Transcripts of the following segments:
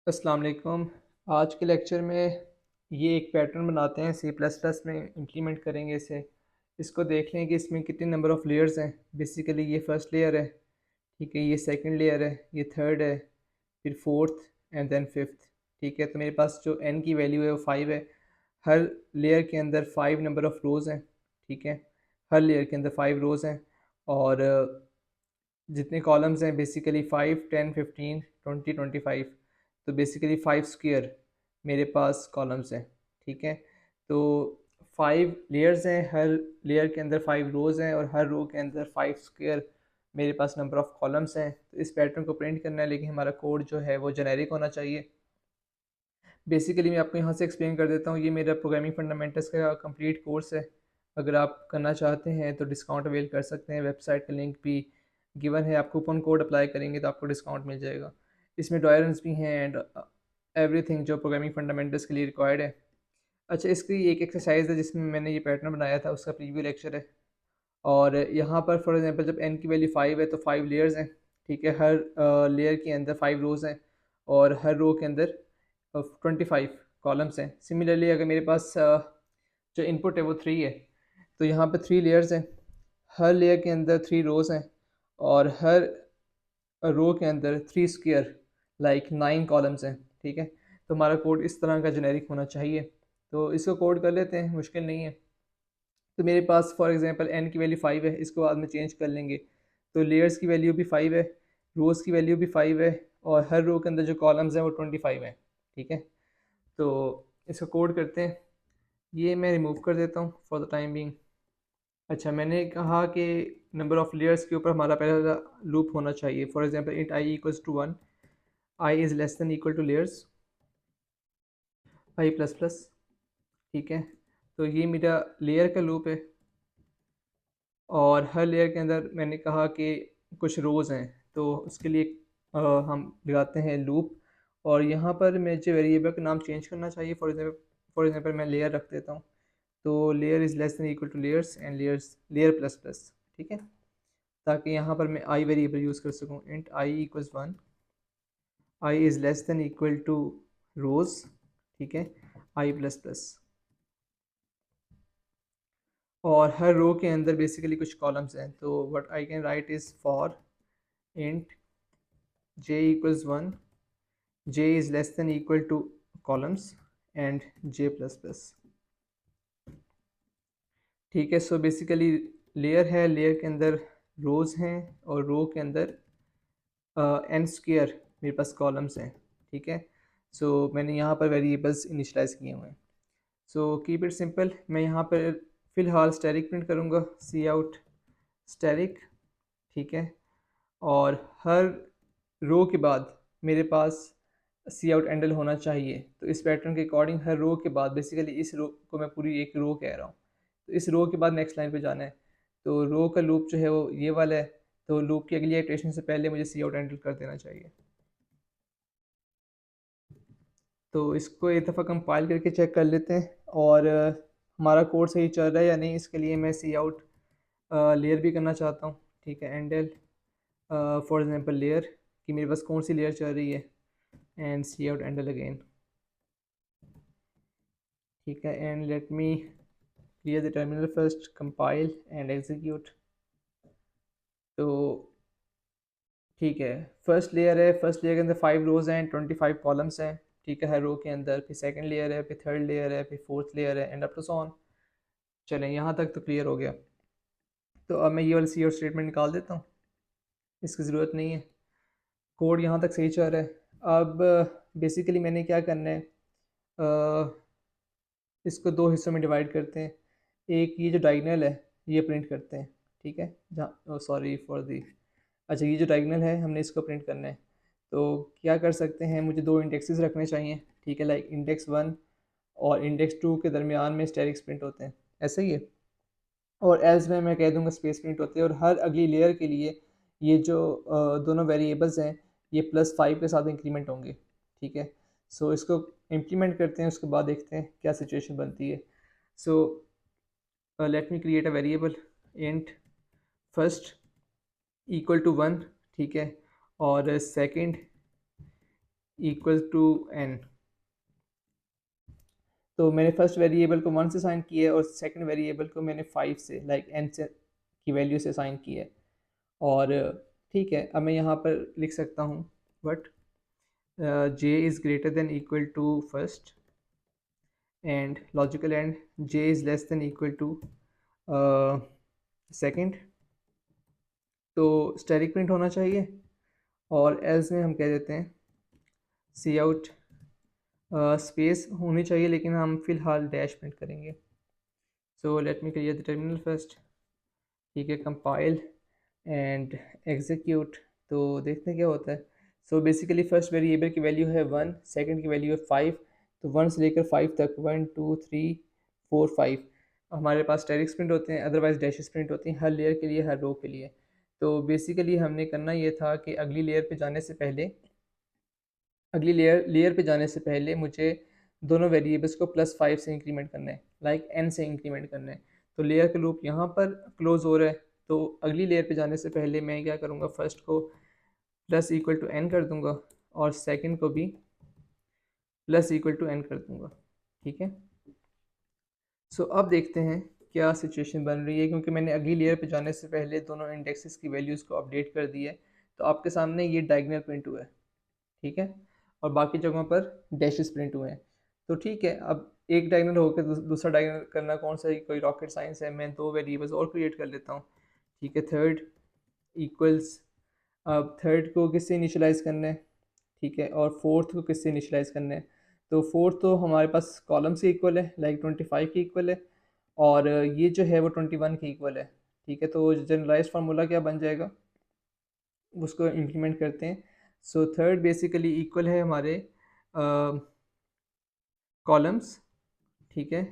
अस्सलाम वालेकुम। आज के लेक्चर में ये एक पैटर्न बनाते हैं, सी प्लस प्लस में इम्प्लीमेंट करेंगे इसे। इसको देख लें कि इसमें कितने नंबर ऑफ़ लेयर्स हैं। बेसिकली ये फर्स्ट लेयर है, ठीक है, ये सेकंड लेयर है, ये थर्ड है, फिर फोर्थ एंड देन फिफ्थ। ठीक है, तो मेरे पास जो एन की वैल्यू है वो 5 है। हर लेयर के अंदर 5 नंबर ऑफ़ रोज़ हैं। ठीक है, हर लेयर के अंदर 5 रोज़ हैं। और जितने कॉलम्स हैं बेसिकली 5, 10, 15, 20, 25। तो बेसिकली 5 स्क्वायर मेरे पास कॉलम्स हैं। ठीक है, तो 5 लेयर्स हैं, हर लेयर के अंदर 5 रोज़ हैं और हर रो के अंदर 5 स्क्वायर मेरे पास नंबर ऑफ़ कॉलम्स हैं। तो इस पैटर्न को प्रिंट करना है, लेकिन हमारा कोड जो है वो जेनेरिक होना चाहिए। बेसिकली मैं आपको यहाँ से एक्सप्लेन कर देता हूँ। ये मेरा प्रोग्रामिंग फंडामेंटल्स का कंप्लीट कोर्स है। अगर आप करना चाहते हैं तो डिस्काउंट अवेल कर सकते हैं। वेबसाइट का लिंक भी गिवन है। आप कूपन कोड अप्लाई करेंगे तो आपको डिस्काउंट मिल जाएगा। इसमें ड्रायरन्स भी हैं एंड एवरीथिंग जो प्रोग्रामिंग फंडामेंटल्स के लिए रिक्वायर्ड है। अच्छा, इसकी एक एक्सरसाइज है जिसमें मैंने ये पैटर्न बनाया था, उसका प्रीव्यू लेक्चर है। और यहाँ पर फॉर एग्जांपल जब n की वैल्यू 5 है तो 5 लेयर्स हैं। ठीक है, हर लेयर के अंदर 5 रोज़ हैं और हर रो के अंदर 25 कॉलम्स हैं। सिमिलरली अगर मेरे पास जो इनपुट है वो 3 है, तो यहाँ पे 3 लेयर्स हैं। हर लेयर के अंदर 3 रोज़ हैं और हर रो के अंदर 3 स्क्वायर लाइक 9 कॉलम्स हैं। ठीक है, तो हमारा कोड इस तरह का जेनेरिक होना चाहिए। तो इसको कोड कर लेते हैं, मुश्किल नहीं है। तो मेरे पास फॉर एग्जांपल n की वैल्यू 5 है, इसको बाद में चेंज कर लेंगे। तो लेयर्स की वैल्यू भी 5 है, रोज़ की वैल्यू भी 5 है और हर रो के अंदर जो कॉलम्स हैं वो 25 हैं। ठीक है, तो इसको कोड करते हैं। ये मैं रिमूव कर देता हूँ फॉर द टाइम बीइंग। अच्छा, मैंने कहा कि नंबर ऑफ़ लेयर्स के ऊपर हमारा पहला लूप होना चाहिए। For example int i equals to 1, i is less than equal to layers i plus plus. ठीक है, तो ये मेरा लेयर का लूप है और हर लेयर के अंदर मैंने कहा कि कुछ रोज़ हैं, तो उसके लिए हम लगाते हैं लूप। और यहाँ पर मुझे वेरिएबल का नाम चेंज करना चाहिए। फॉर एग्जांपल मैं लेयर रख देता हूँ। तो layer is less than equal to layers and layer plus plus. ठीक है, ताकि यहाँ पर मैं आई वेरिएबल यूज़ कर सकूँ। Int i equals 1, i is less than equal to रोज़। ठीक है, आई प्लस प्लस। और हर रो के अंदर बेसिकली कुछ कॉलम्स हैं, तो what I can write is for int j equals 1, j is less than equal to columns and j plus plus। ठीक है, सो बेसिकली लेयर है, लेयर के अंदर रोज़ हैं और रो के अंदर n स्क्वायर मेरे पास कॉलम्स हैं। ठीक है, सो मैंने यहाँ पर वेरिएबल्स इनिशलाइज किए हुए हैं। So keep it simple. मैं यहाँ पर फ़िलहाल स्टैटिक प्रिंट करूँगा, सी आउट स्टैटिक। ठीक है, और हर रो के बाद मेरे पास सी आउट एंडल होना चाहिए। तो इस पैटर्न के अकॉर्डिंग हर रो के बाद बेसिकली इस रो को मैं पूरी एक रो कह रहा हूँ, तो इस रो के बाद नेक्स्ट लाइन पे जाना है। तो रो का लूप जो है वो ये वाला है, तो लूप की अगली इटरेशन से पहले मुझे सी आउट एंडल कर देना चाहिए। तो इसको एक दफ़ा कंपाइल करके चेक कर लेते हैं और हमारा कोड सही चल रहा है या नहीं। इसके लिए मैं सी आउट लेयर भी करना चाहता हूँ। ठीक है, एंडल फॉर एग्जांपल लेयर कि मेरे पास कौन सी लेयर चल रही है and cout endl again. ठीक है, and let me clear the terminal first, compile and execute. तो ठीक है, फर्स्ट लेयर है, फर्स्ट लेयर के अंदर 5 रोज़ हैं, 25 कॉलम्स हैं। ठीक है, हर रो के अंदर। फिर सेकंड लेयर है, फिर थर्ड लेयर है, फिर फोर्थ लेयर है and up to so on. चलें, यहाँ तक तो क्लियर हो गया। तो अब मैं ये वाली सी आउट स्टेटमेंट निकाल देता हूँ, इसकी ज़रूरत नहीं है। कोड यहाँ तक सही चल रहा है। अब बेसिकली मैंने क्या करना है, इसको दो हिस्सों में डिवाइड करते हैं। एक ये जो डायगनल है ये प्रिंट करते हैं। ठीक है, जहाँ सॉरी फॉर दी, अच्छा ये जो डायगनल है हमने इसको प्रिंट करना है। तो क्या कर सकते हैं, मुझे दो इंडेक्सेस रखने चाहिए। ठीक है, लाइक इंडेक्स 1 और इंडेक्स 2 के दरमियान में स्टेरिक्स प्रिंट होते हैं, ऐसे ही है। और एल्स में मैं कह दूंगा स्पेस प्रिंट होती है। और हर अगली लेयर के लिए ये जो दोनों वेरिएबल्स हैं ये +5 के साथ इंक्रीमेंट होंगे। ठीक है, सो इसको इम्प्लीमेंट करते हैं, उसके बाद देखते हैं क्या सिचुएशन बनती है। So let me create a variable int first equal to 1। ठीक है, और सेकंड इक्वल टू n। तो मैंने फर्स्ट वेरिएबल को 1 से साइन किया है और सेकंड वेरिएबल को मैंने 5 से लाइक n से की वैल्यू से साइन किया है। और ठीक है, अब मैं यहाँ पर लिख सकता हूँ but j is greater than equal to first and logical and j is less than equal to second. तो स्टैटिक प्रिंट होना चाहिए और एल्स में हम कह देते हैं सी आउट स्पेस होनी चाहिए, लेकिन हम फिलहाल डैश प्रिंट करेंगे। सो let me clear the terminal first. ठीक है, कंपाइल एंड एग्जीक्यूट। तो देखते हैं क्या होता है। सो बेसिकली फर्स्ट वेरिएबल की वैल्यू है 1, सेकंड की वैल्यू है 5। तो 1 से लेकर 5 तक 1 2 3 4 5 हमारे पास स्टैटिक प्रिंट होते हैं, अदरवाइज डैशेस प्रिंट होती हैं हर लेयर के लिए, हर रो के लिए। तो बेसिकली हमने करना ये था कि अगली लेयर पे जाने से पहले, अगली लेयर पे जाने से पहले मुझे दोनों वेरिएबल्स को +5 से इंक्रीमेंट करना है, लाइक n से इंक्रीमेंट करना है। तो लेयर का लूप यहाँ पर क्लोज हो रहा है, तो अगली लेयर पे जाने से पहले मैं क्या करूँगा, फर्स्ट को +=n कर दूँगा और सेकंड को भी +=n कर दूँगा। ठीक है, सो अब देखते हैं क्या सिचुएशन बन रही है, क्योंकि मैंने अगली लेयर पे जाने से पहले दोनों इंडेक्सेस की वैल्यूज़ को अपडेट कर दी है। तो आपके सामने ये डायगोनल प्रिंट हुआ है, ठीक है, और बाकी जगहों पर डैशेस प्रिंट हुए हैं। तो ठीक है, अब एक डायगोनल होकर दूसरा डायगोनल करना कौन सा कोई रॉकेट साइंस है। मैं दो वेरिएबल्स और क्रिएट कर लेता हूँ। ठीक है, थर्ड इक्वल्स, अब थर्ड को किससे इनिशियलाइज करना है, ठीक है, और फोर्थ को किससे इनिशियलाइज करना है। तो फोर्थ तो हमारे पास कॉलम से इक्वल है, लाइक 25 के इक्वल है, और ये जो है वो 21 के इक्वल है। ठीक है, तो जनरलाइज फार्मूला क्या बन जाएगा, उसको इम्प्लीमेंट करते हैं। सो थर्ड बेसिकली इक्वल है हमारे कॉलम्स। ठीक है,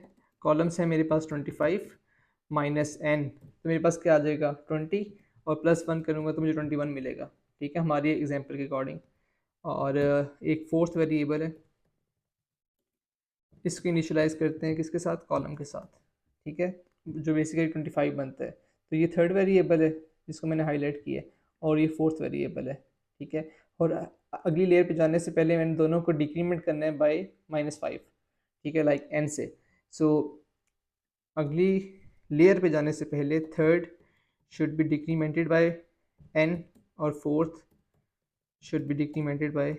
कॉलम्स है मेरे पास 25 माइनस n, तो मेरे पास क्या आ जाएगा 20, और +1 करूँगा तो मुझे 21 मिलेगा। ठीक है, हमारी एग्जांपल के अकॉर्डिंग। और एक फोर्थ वेरिएबल है, इसको इनिशियलाइज करते हैं किसके साथ, कॉलम के साथ। ठीक है, जो बेसिकली 25 बनता है। तो ये थर्ड वेरिएबल है जिसको मैंने हाईलाइट किया है, और ये फोर्थ वेरिएबल है। ठीक है, और अगली लेयर पे जाने से पहले मैंने दोनों को डिक्रीमेंट करना है बाय -5। ठीक है, लाइक n से। सो अगली लेयर पे जाने से पहले third should be decremented by n और fourth should be decremented by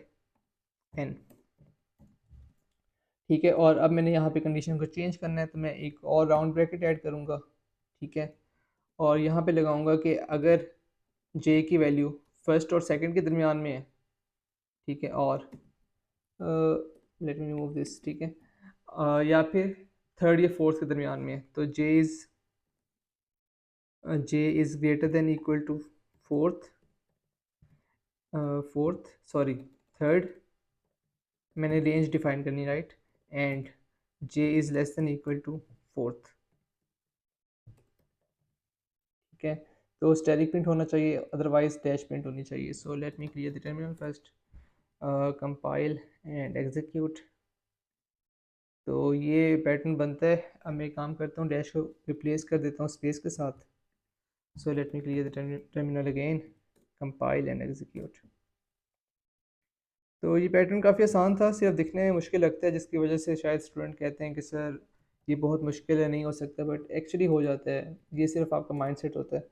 n। ठीक है, और अब मैंने यहाँ पे कंडीशन को चेंज करना है, तो मैं एक और राउंड ब्रैकेट ऐड करूँगा। ठीक है, और यहाँ पे लगाऊंगा कि अगर j की वैल्यू फर्स्ट और सेकंड के दरमियान में है, ठीक है, और लेट मी रिमूव दिस, ठीक है, या फिर थर्ड या फोर्थ के दरमियान में है, तो j is greater than equal to fourth, sorry third, मैंने रेंज डिफाइन करनी, right, and j is less than equal to fourth. ठीक है, तो स्टैटिक प्रिंट होना चाहिए, अदरवाइज डैश प्रिंट होनी चाहिए। सो let me clear the terminal first, compile and execute. तो ये पैटर्न बनता है। अब मैं काम करता हूँ, डैश को रिप्लेस कर देता हूँ स्पेस के साथ। सो let me clear the terminal again, compile and execute. तो ये पैटर्न काफ़ी आसान था, सिर्फ दिखने में मुश्किल लगता है, जिसकी वजह से शायद स्टूडेंट कहते हैं कि सर ये बहुत मुश्किल है, नहीं हो सकता, बट एक्चुअली हो जाता है। ये सिर्फ आपका माइंडसेट होता है।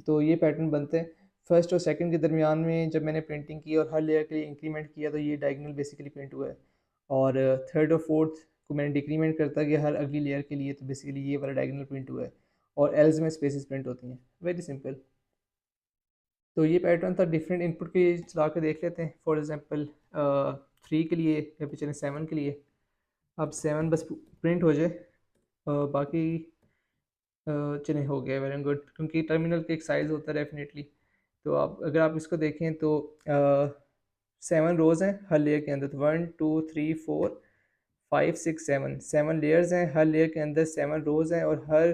तो ये पैटर्न बनते हैं। फर्स्ट और सेकंड के दरमियान में जब मैंने प्रिंटिंग की और हर लेयर के लिए इंक्रीमेंट किया, तो ये डायगोनल बेसिकली प्रिंट हुआ है। और थर्ड और फोर्थ को मैंने डिक्रीमेंट करता गया हर अगली लेयर के लिए, तो बेसिकली ये वाला डायगोनल प्रिंट हुआ है। और एल्स में स्पेसिस प्रिंट होती हैं, वेरी सिंपल। तो ये पैटर्न था। डिफरेंट इनपुट के चला के देख लेते हैं। फॉर एग्जांपल 3 के लिए, या फिर चलें 7 के लिए। अब 7 बस प्रिंट हो जाए, बाकी चलें हो गया, वेरी गुड, क्योंकि टर्मिनल का एक साइज़ होता है डेफिनेटली। तो आप अगर आप इसको देखें तो 7 रोज़ हैं हर लेयर के अंदर, तो 1 2 3 4 5 6 7 7 लेयर्स हैं, हर लेयर के अंदर 7 रोज़ हैं, और हर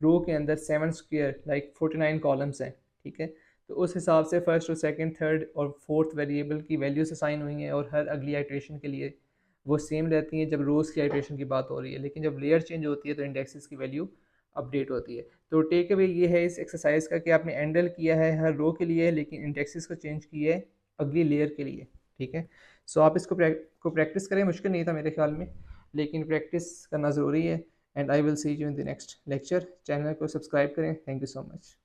रो के अंदर 7 स्क्वायर लाइक 49 कॉलम्स हैं। ठीक है, तो उस हिसाब से फर्स्ट और सेकंड थर्ड और फोर्थ वेरिएबल की वैल्यूज असाइन हुई हैं, और हर अगली आइट्रेशन के लिए वो सेम रहती हैं जब रोज़ की आइट्रेशन की बात हो रही है। लेकिन जब लेयर चेंज होती है तो इंडेक्सेस की वैल्यू अपडेट होती है। तो टेक अवे ये है इस एक्सरसाइज का कि आपने हैंडल किया है हर रो के लिए, लेकिन इंडेक्सेस को चेंज किया है अगली लेयर के लिए। ठीक है। सो आप इसको प्रैक्टिस करें, मुश्किल नहीं था मेरे ख्याल में, लेकिन प्रैक्टिस करना ज़रूरी है। And I will see you in the next lecture. Channel को सब्सक्राइब करें। Thank you so much.